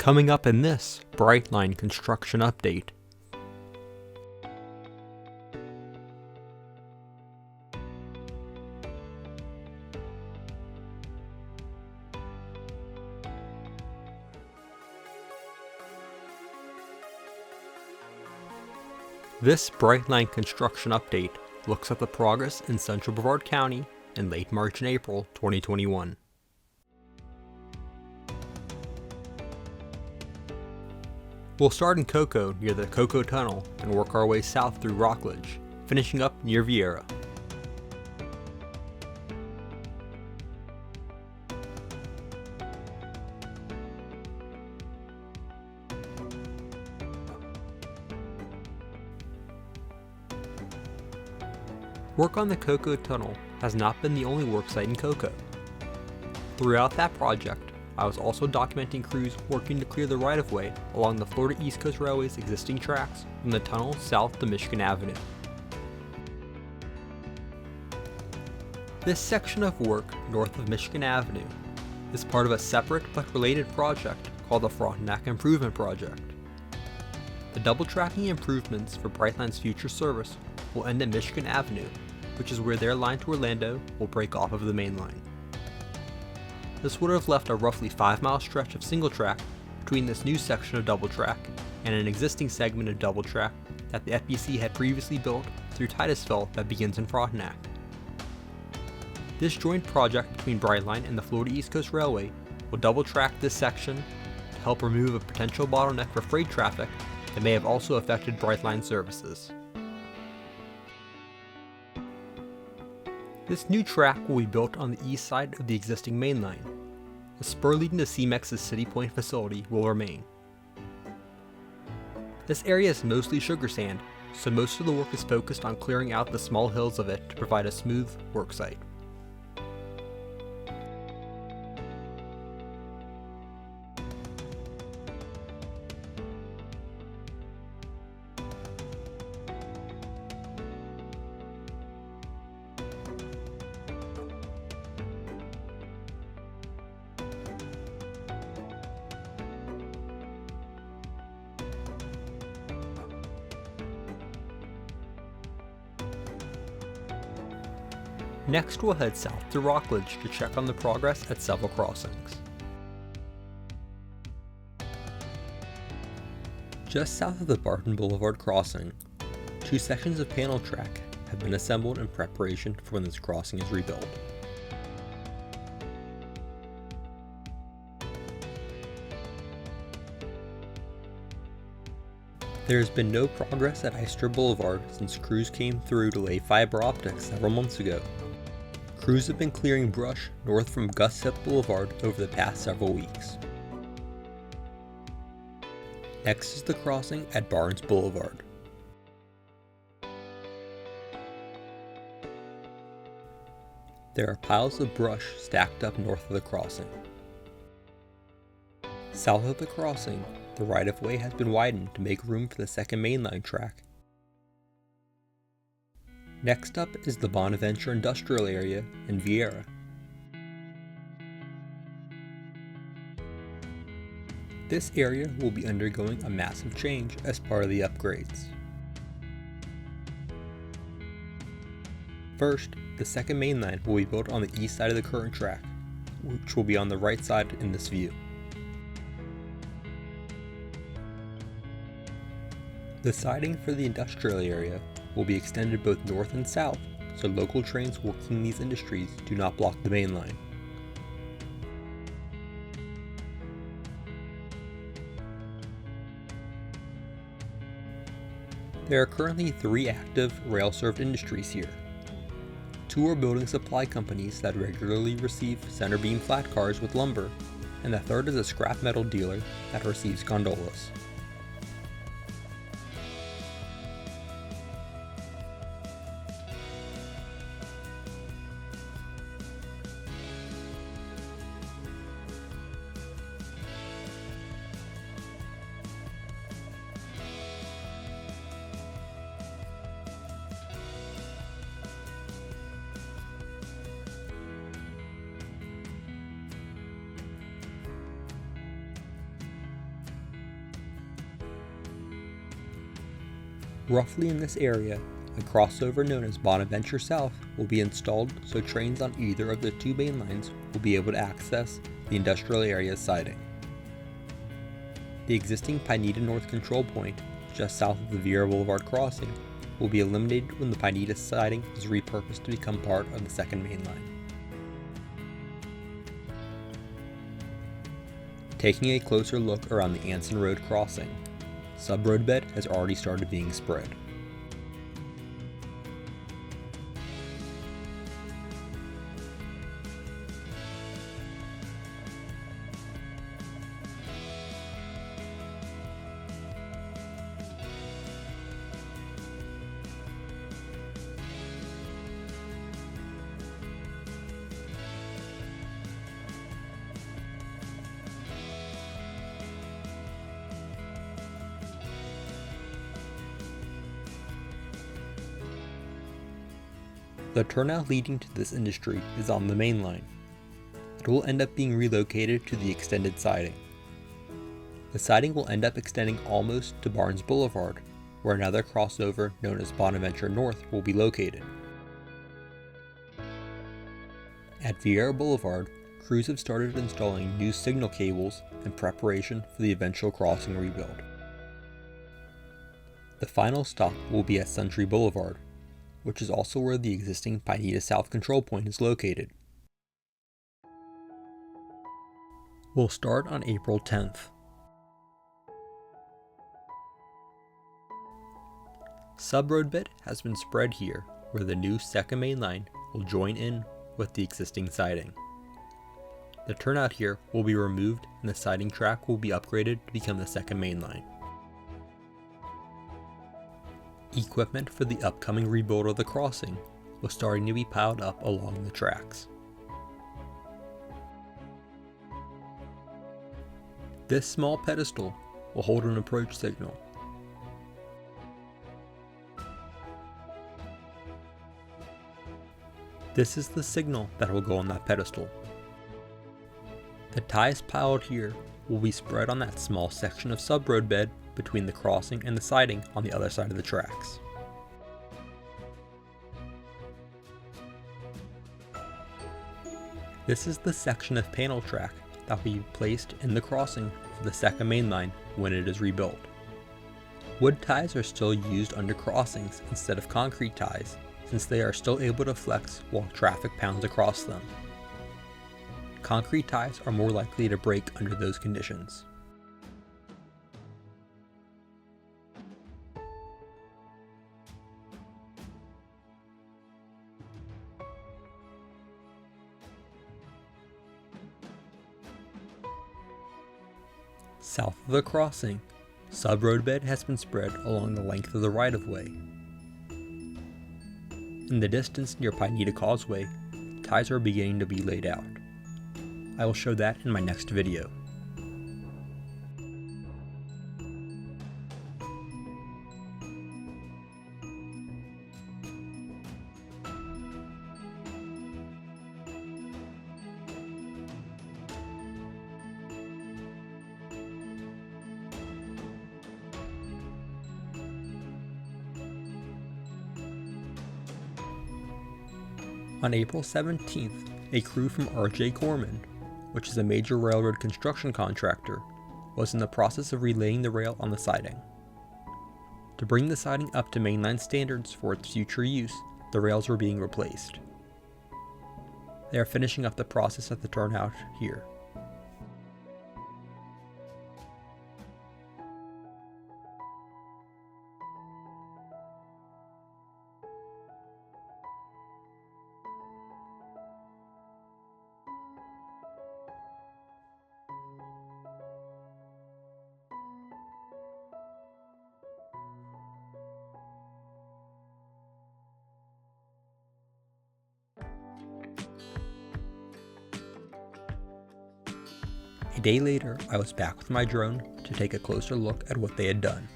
Coming up in this Brightline construction update. This Brightline construction update looks at the progress in Central Brevard County in late March and April 2021. We'll start in Cocoa near the Cocoa Tunnel and work our way south through Rockledge, finishing up near Viera. Work on the Cocoa Tunnel has not been the only work site in Cocoa. Throughout that project, I was also documenting crews working to clear the right-of-way along the Florida East Coast Railway's existing tracks from the tunnel south to Michigan Avenue. This section of work north of Michigan Avenue is part of a separate but related project called the Frontennac Improvement Project. The double tracking improvements for Brightline's future service will end at Michigan Avenue, which is where their line to Orlando will break off of the main line. This would have left a roughly 5-mile stretch of single track between this new section of double track and an existing segment of double track that the FBC had previously built through Titusville that begins in Frontenac. This joint project between Brightline and the Florida East Coast Railway will double track this section to help remove a potential bottleneck for freight traffic that may have also affected Brightline services. This new track will be built on the east side of the existing main line. The spur leading to CMEX's City Point facility will remain. This area is mostly sugar sand, so most of the work is focused on clearing out the small hills of it to provide a smooth work site. Next, we'll head south to Rockledge to check on the progress at several crossings. Just south of the Barton Boulevard crossing, 2 sections of panel track have been assembled in preparation for when this crossing is rebuilt. There has been no progress at Eyster Boulevard since crews came through to lay fiber optics several months ago. Crews have been clearing brush north from Gus Hip Boulevard over the past several weeks. Next is the crossing at Barnes Boulevard. There are piles of brush stacked up north of the crossing. South of the crossing, the right-of-way has been widened to make room for the second mainline track. Next up is the Bonaventure Industrial Area in Viera. This area will be undergoing a massive change as part of the upgrades. First, the second main line will be built on the east side of the current track, which will be on the right side in this view. The siding for the industrial area will be extended both north and south, so local trains working in these industries do not block the main line. There are currently 3 active rail-served industries here. 2 are building supply companies that regularly receive center beam flat cars with lumber, and the third is a scrap metal dealer that receives gondolas. Roughly in this area, a crossover known as Bonaventure South will be installed so trains on either of the two main lines will be able to access the industrial area's siding. The existing Pineda North control point, just south of the Viera Boulevard crossing, will be eliminated when the Pineda siding is repurposed to become part of the second main line. Taking a closer look around the Anson Road crossing, subroadbed has already started being spread. The turnout leading to this industry is on the main line. It will end up being relocated to the extended siding. The siding will end up extending almost to Barnes Boulevard, where another crossover known as Bonaventure North will be located. At Viera Boulevard, crews have started installing new signal cables in preparation for the eventual crossing rebuild. The final stop will be at Suntree Blvd, which is also where the existing Pineda South control point is located. We'll start on April 10th. Subroadbed has been spread here, where the new second main line will join in with the existing siding. The turnout here will be removed and the siding track will be upgraded to become the second main line. Equipment for the upcoming rebuild of the crossing was starting to be piled up along the tracks. This small pedestal will hold an approach signal. This is the signal that will go on that pedestal. The ties piled here will be spread on that small section of subroadbed between the crossing and the siding on the other side of the tracks. This is the section of panel track that will be placed in the crossing for the second main line when it is rebuilt. Wood ties are still used under crossings instead of concrete ties, since they are still able to flex while traffic pounds across them. Concrete ties are more likely to break under those conditions. South of the crossing, subroadbed has been spread along the length of the right-of-way. In the distance near Pineda Causeway, ties are beginning to be laid out. I will show that in my next video. On April 17th, a crew from R.J. Corman, which is a major railroad construction contractor, was in the process of relaying the rail on the siding. To bring the siding up to mainline standards for its future use, the rails were being replaced. They are finishing up the process at the turnout here. A day later, I was back with my drone to take a closer look at what they had done.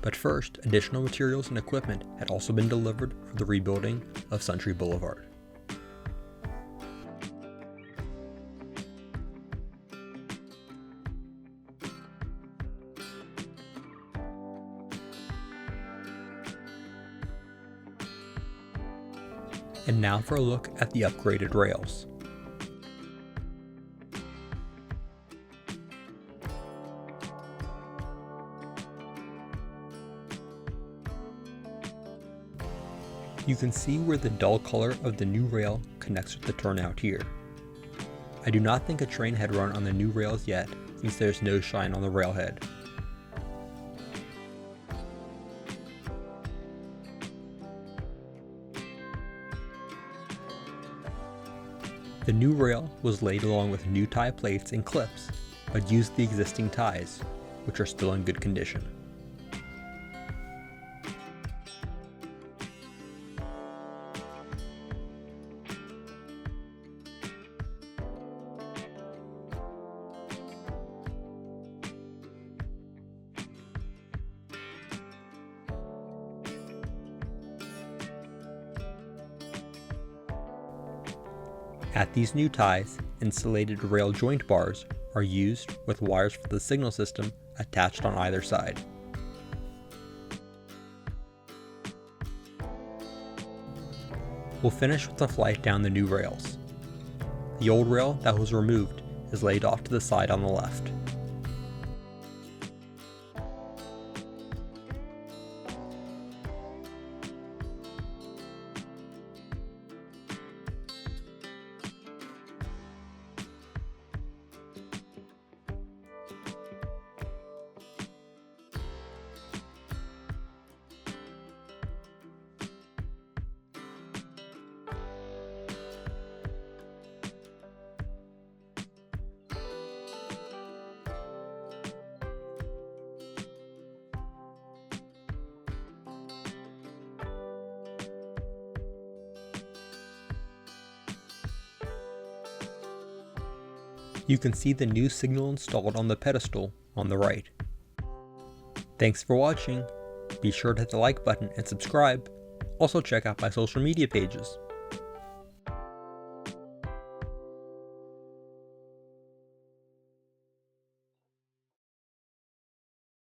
But first, additional materials and equipment had also been delivered for the rebuilding of Central Brevard. And now for a look at the upgraded rails. You can see where the dull color of the new rail connects with the turnout here. I do not think a train had run on the new rails yet, since there's no shine on the railhead. The new rail was laid along with new tie plates and clips, but used the existing ties, which are still in good condition. At these new ties, insulated rail joint bars are used with wires for the signal system attached on either side. We'll finish with the flight down the new rails. The old rail that was removed is laid off to the side on the left. You can see the new signal installed on the pedestal on the right. Thanks for watching. Be sure to hit the like button and subscribe. Also check out my social media pages.